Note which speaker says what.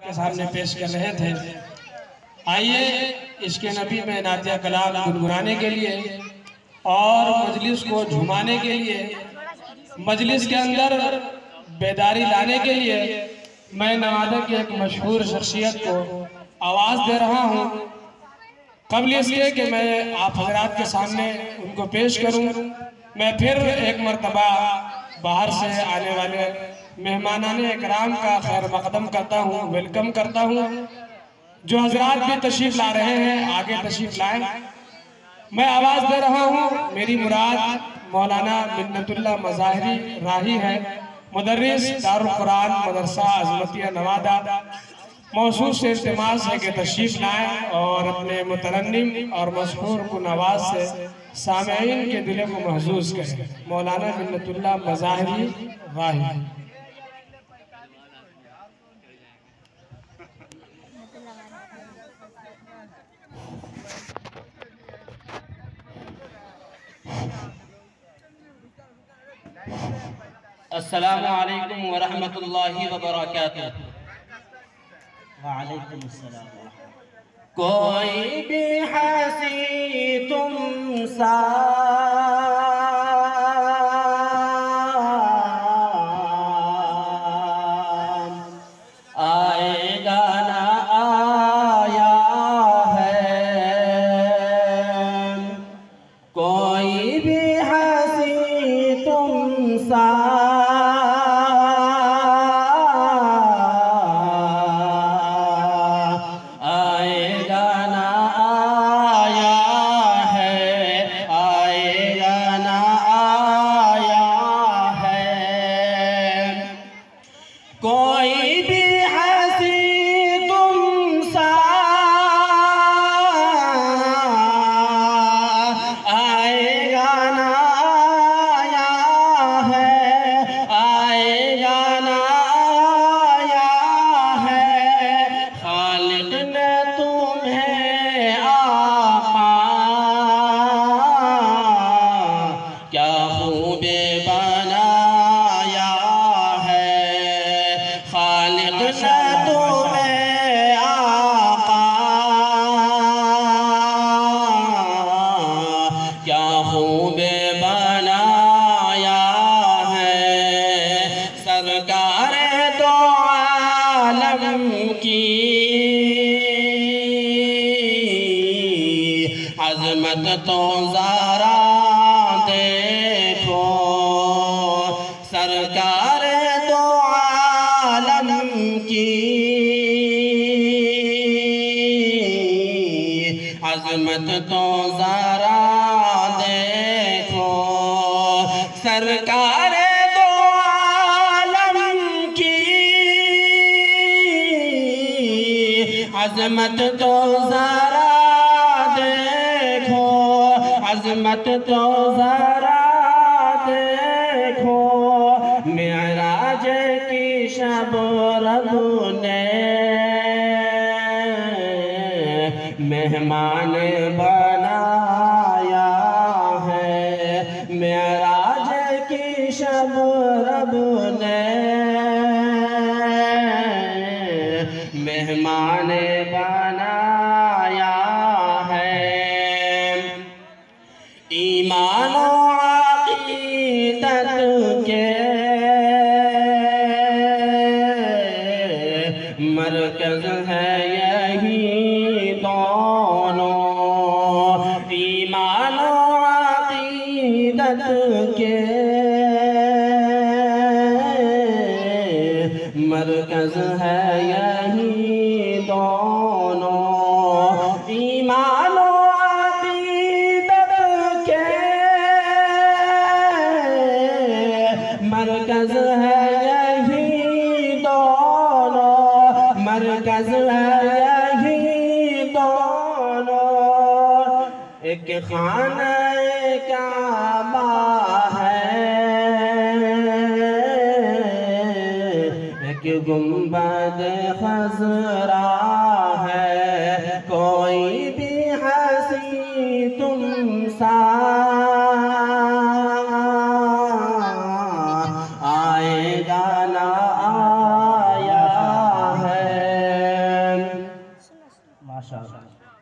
Speaker 1: आपके सामने पेश कर रहे थे। आइए इश्क़ नबी में नातिया कलाम गुनगुनाने के लिए और मजलिस को झुमाने के लिए, मजलिस के अंदर बेदारी लाने के लिए मैं नवादा की एक मशहूर शख्सियत को आवाज़ दे रहा हूँ। कबल इसके कि मैं आप हजरात के सामने उनको पेश करूँ, मैं फिर एक मरतबा बाहर से आने वाले मेहमानाने इकराम का खैर मकदम करता हूँ, वेलकम करता हूँ। जो हजरात भी तशरीफ ला रहे हैं आगे तशरीफ लाएं। मैं आवाज़ दे रहा हूँ, मेरी मुराद मौलाना मिन्नतुल्लाह मज़ाहिरी राही है, मुदर्रिस दारुल कुरान मदरसा अज़मतिया नवादा। मौसूस से इल्तिमास है कि तशरीफ लाएं और अपने मुतरन्निम और मशहूर कुन आवाज़ से सामईन के दिल को महसूस करें। मौलाना मिन्नतुल्लाह मज़ाहिरी राही।
Speaker 2: अस्सलामु अलैकुम व रहमतुल्लाहि व बरकातुहू। वालेकुम अस्सलाम। कोई भी हंसी तुम सा आएगा ना आया है, कोई भी हंसी तुम सा कोई भी हंसी तुम सा आएगा ना आया है, आएगा ना आया है। खालिक ने तुम्हें आका क्या खूबे बनाया है, खालिक ने तुम्हें आका क्या खूबे बनाया है। सरकार दो आलम की अज़मत तो ज़रा देखो, सरकार दो आलम की अज़मत तो ज़रा देखो, सरकार दो आलम की अज़मत तो ज़रा देखो, अज़मत तो ज़रा देखो। मेराज की शब रब ने मेहमान बनाया है, मेराज की शब रब ने मेहमान बनाया है। ईमान और अक़ीदत के मरकज़ है यही दोनों, ईमान और अक़ीदत के मरकज़ है यही दोनों, ईमान और अक़ीदत के मरकज़ है यही दोनों, मरकज़ है यही दोनों। एक खाना काबा है, एक गुंबद खज़रा है, कोई भी हंसी तुम सा आएगा ना आया है। माशाअल्लाह।